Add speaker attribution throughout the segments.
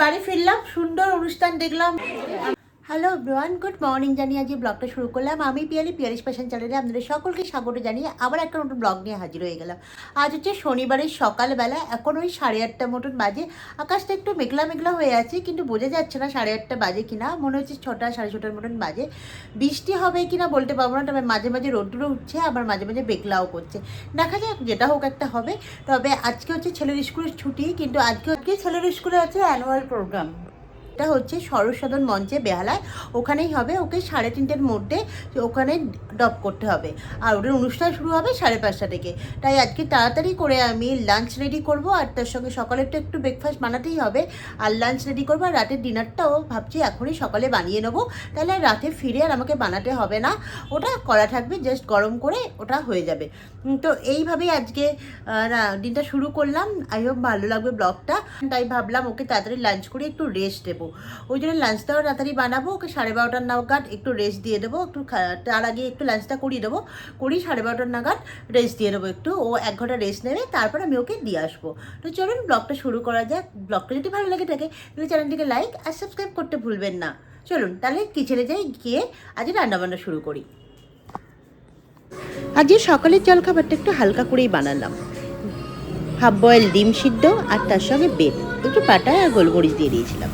Speaker 1: বাড়ি ফিরলাম, সুন্দর অনুষ্ঠান দেখলাম। হ্যালো এভরিওয়ান, গুড মর্নিং জানিয়ে আজকে ব্লগটা শুরু করলাম। আমি পিয়ালিশ ফ্যাশন চ্যানেলে আপনাদের সকলকে স্বাগত জানিয়ে আবার একটা নতুন ব্লগ নিয়ে হাজির হয়ে গেলাম। আজ হচ্ছে শনিবারের সকালবেলা, এখন ওই 8:30 মতন বাজে। আকাশটা একটু মেঘলা মেঘলা হয়ে আছে, কিন্তু বোঝা যাচ্ছে না 8:30 বাজে কিনা, মনে হচ্ছে 6টা 6:30 মতন বাজে। বৃষ্টি হবে কিনা বলতে পারবো না, তবে মাঝে মাঝে রোদ্দুরও উঠছে, আবার মাঝে মাঝে মেঘলাও করছে। দেখা যাক, যেটা হোক একটা হবে। তবে আজকে হচ্ছে ছেলের স্কুলের ছুটি, কিন্তু আজকে ছেলের স্কুলে আছে অ্যানুয়াল প্রোগ্রাম। এটা হচ্ছে সরস্বতন মঞ্চে বেহালায়, ওখানেই হবে। ওকে 3:30-র মধ্যে ওখানে ড্রপ করতে হবে, আর ওদের অনুষ্ঠান শুরু হবে 5:30 থেকে। তাই আজকে তাড়াতাড়ি করে আমি লাঞ্চ রেডি করব, আর তার সঙ্গে সকালে তো একটু ব্রেকফাস্ট বানাতেই হবে, আর লাঞ্চ রেডি করবো। আর রাতের ডিনারটাও ভাবছি এখনই সকালে বানিয়ে নেবো, তাহলে রাতে ফিরে আর আমাকে বানাতে হবে না, ওটা করা থাকবে, জাস্ট গরম করে ওটা হয়ে যাবে। তো এইভাবেই আজকে দিনটা শুরু করলাম। আই হোপ ভালো লাগবে ব্লগটা। তাই ভাবলাম ওকে তাড়াতাড়ি লাঞ্চ করে একটু রেস্ট দেবো, ওই জন্য লাঞ্চটাও তাড়াতাড়ি বানাবো। ওকে 12:30 নাগাদ একটু রেস্ট দিয়ে দেবো, একটু তার আগে একটু লাঞ্চটা করিয়ে দেবো, 12:30 নাগাদ রেস্ট দিয়ে দেবো একটু। ও 1 ঘন্টা রেস্ট নেবে, তারপর আমি ওকে দিয়ে আসবো। তো চলুন ব্লগটা শুরু করা যাক। ব্লগটা যদি ভালো লাগে থাকে তাহলে চ্যানেলটিকে লাইক আর সাবস্ক্রাইব করতে ভুলবেন না। চলুন তাহলে কিচেনে যাই, গিয়ে আজকে রান্নাবান্না শুরু করি। আজকে সকালের জলখাবারটা একটু হালকা করেই বানালাম। হাফ বয়েল ডিম সিদ্ধ, আর তার সঙ্গে বেড, একটু বাটা আর গোলমরিচ দিয়ে দিয়েছিলাম।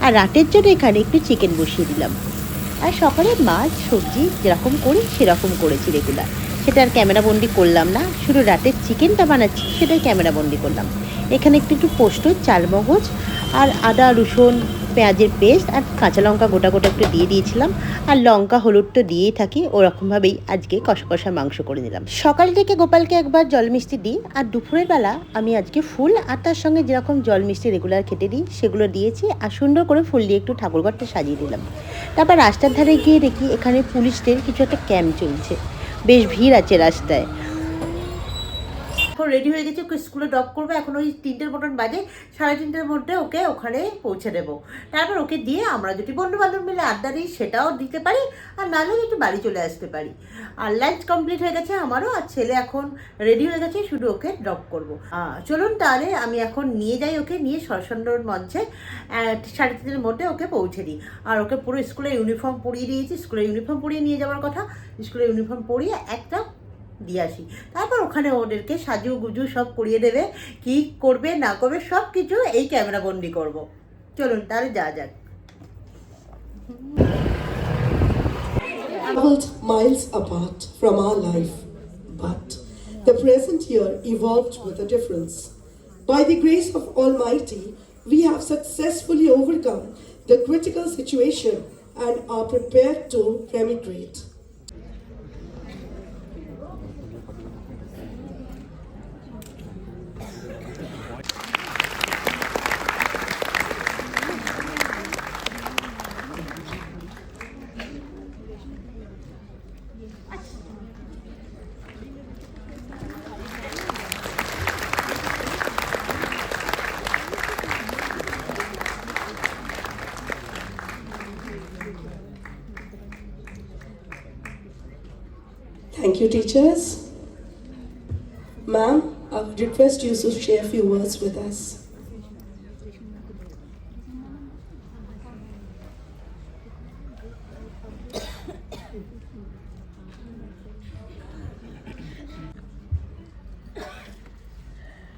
Speaker 1: আর রাতের জন্য এখানে একটু চিকেন বসিয়ে দিলাম। আর সকালে মাছ সবজি যেরকম করি সেরকম করেছি রেগুলার, সেটা আর ক্যামেরাবন্দি করলাম না, শুধু রাতের চিকেনটা বানাচ্ছি সেটাই ক্যামেরাবন্দি করলাম। এখানে একটু পোস্ত, চালমগজ আর আদা রসুন পেঁয়াজের পেস্ট আর কাঁচা লঙ্কা গোটা গোটা একটু দিয়ে দিয়েছিলাম, আর লঙ্কা হলুদ তো দিয়েই থাকি, ওরকমভাবেই আজকে কষা কষা মাংস করে নিলাম। সকাল থেকে গোপালকে একবার জল মিষ্টি দিই, আর দুপুরের বেলা আমি আজকে ফুল আর তার সঙ্গে যেরকম জল মিষ্টি রেগুলার খেতে দিই সেগুলো দিয়েছি, আর সুন্দর করে ফুল দিয়ে একটু ঠাকুরঘরটা সাজিয়ে দিলাম। তারপর রাস্তার ধারে গিয়ে দেখি এখানে পুলিশদের কিছু একটা ক্যাম্প চলছে, বেশ ভিড় আছে রাস্তায়। এখন রেডি হয়ে গেছে, ওকে স্কুলে ড্রপ করবো। এখন ওই 3টের মতন বাজে, 3:30-র মধ্যে ওকে ওখানে পৌঁছে দেবো। তারপর ওকে দিয়ে আমরা যদি বন্ধু বান্ধব মিলে আড্ডা দিই সেটাও দিতে পারি, আর নাহলে একটু বাড়ি চলে আসতে পারি। আর লাঞ্চ কমপ্লিট হয়ে গেছে আমারও, আর ছেলে এখন রেডি হয়ে গেছে, শুধু ওকে ড্রপ করবো। চলুন তাহলে আমি এখন নিয়ে যাই ওকে, নিয়ে সরস্বতন মঞ্চে 3:30-র মধ্যে ওকে পৌঁছে দিই। আর ওকে পুরো স্কুলের ইউনিফর্ম পরিয়ে দিয়েছি, স্কুলের ইউনিফর্ম পরিয়ে নিয়ে যাওয়ার কথা, স্কুলের ইউনিফর্ম পরিয়ে একটা দিয়ে আসি। তারপর ওখানে ওদেরকে সাজু গুজু সব করিয়ে দেবে, কি করবে না করবে সব কিছু এই ক্যামেরা বন্দি করবো। চলুন তাহলে যা যাক।
Speaker 2: Traveled miles apart from our life, but the present year evolved with a difference. By the grace of Almighty, we have successfully overcome the critical situation and are prepared to remigrate. Thank you, teachers. Ma'am, I would request you to share a few words with us.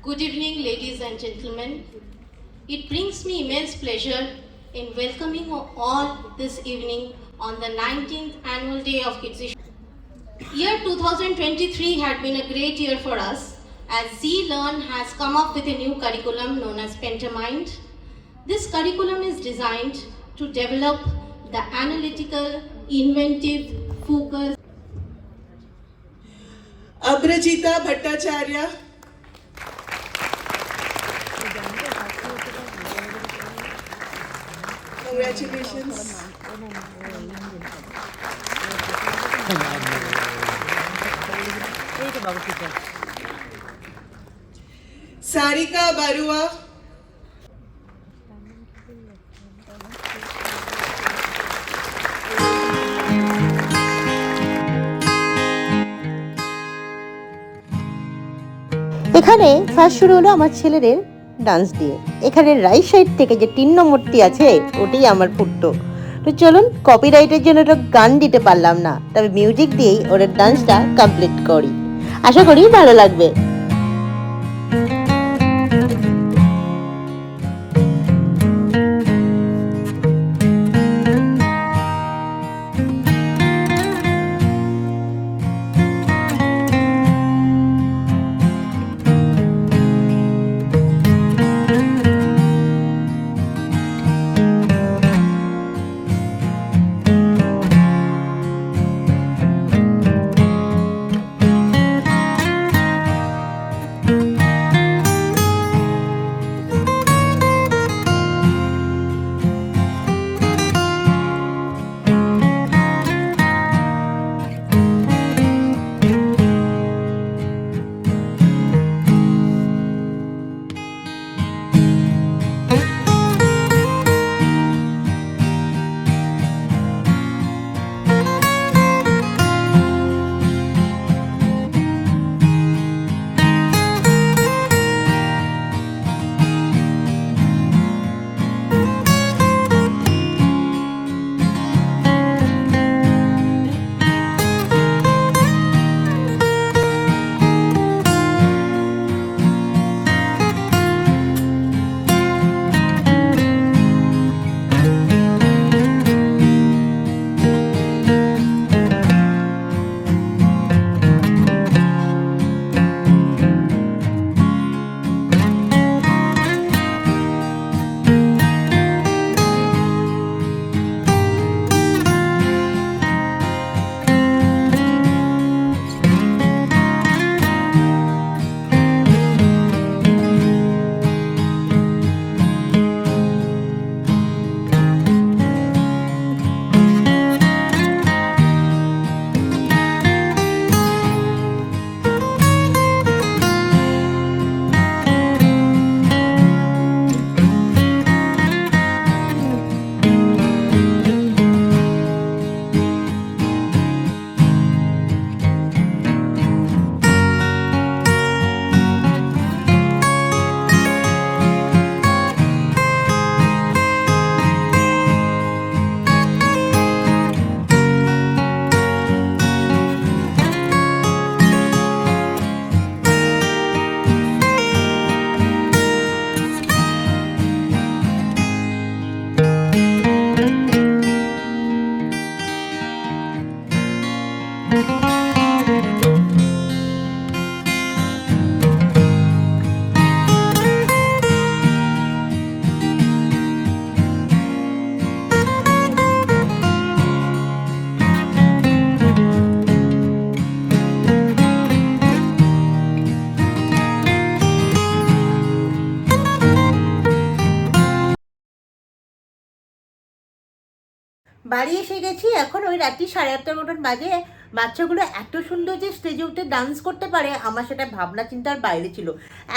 Speaker 3: Good evening, ladies and gentlemen. It brings me immense pleasure in welcoming you all this evening on the 19th annual day of Kids. Year 2023 had been a great year for us, as Z-Learn has come up with a new curriculum known as Pentamind. This curriculum is designed to develop the analytical, inventive, focused.
Speaker 2: Abrajita Bhattacharya. Congratulations. Sarika Barua.
Speaker 1: এখানে first শুরু হলো আমার ছেলেদের dance দিয়ে। এখানে right side থেকে যে 3 নম্বরটি আছে ওটাই আমার ফুটতো। তো চলুন, কপিরাইটের জন্য তো গান দিতে পারলাম না, তবে মিউজিক দিয়েই ওর ডান্সটা কমপ্লিট করি। আশা করি ভালো লাগবে। বাড়ি এসে গেছি, এখন ওই রাত্রি 8:30টার মতন বাজে। বাচ্চাগুলো এত সুন্দর যে স্টেজে উঠে ডান্স করতে পারে, আমার সেটা ভাবনা চিন্তার বাইরে ছিল।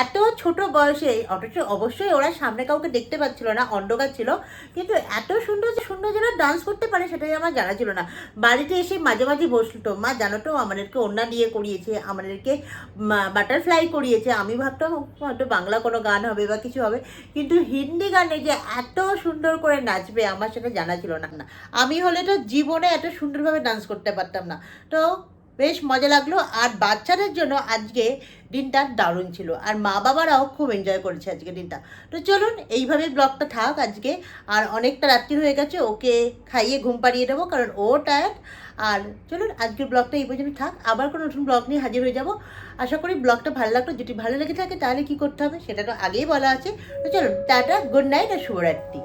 Speaker 1: এত ছোট বয়সে, অথচ অবশ্যই ওরা সামনে কাউকে দেখতে পাচ্ছিল না, অন্ধকার ছিল, কিন্তু এত সুন্দর যারা ডান্স করতে পারে সেটাই আমার জানা ছিল না। বাড়িতে এসে মাঝে মাঝে বসতো, মা জানো তো আমাদেরকে ওড়না দিয়ে করিয়েছে, আমাদেরকে বাটারফ্লাই করিয়েছে। আমি ভাবতাম হয়তো বাংলা কোনো গান হবে বা কিছু হবে, কিন্তু হিন্দি গানে যে এত সুন্দর করে নাচবে আমার সেটা জানা ছিল না। আমি হলে তো জীবনে এত সুন্দরভাবে ডান্স করতে পারতাম না। তো বেশ মজা লাগলো, আর বাচ্চাদের জন্য আজকে দিনটা দারুণ ছিল, আর মা বাবারাও খুব এনজয় করেছে আজকে দিনটা। তো চলুন এইভাবে ব্লগটা থাক আজকে, আর অনেকটা রাত্রি হয়ে গেছে, ওকে খাইয়ে ঘুম পাড়িয়ে দেবো কারণ ও টায়ার্ড। আর চলুন আজকের ব্লগটা এই পর্যন্ত থাক, আবার কোনো নতুন ব্লগ নিয়ে হাজির হয়ে যাব। আশা করি ব্লগটা ভালো লাগলো, যদি ভালো লেগে থাকে তাহলে কী করতে হবে সেটা তো আগেই বলা আছে। তো চলুন টাটা, গুড নাইট আর শুভরাত্রি।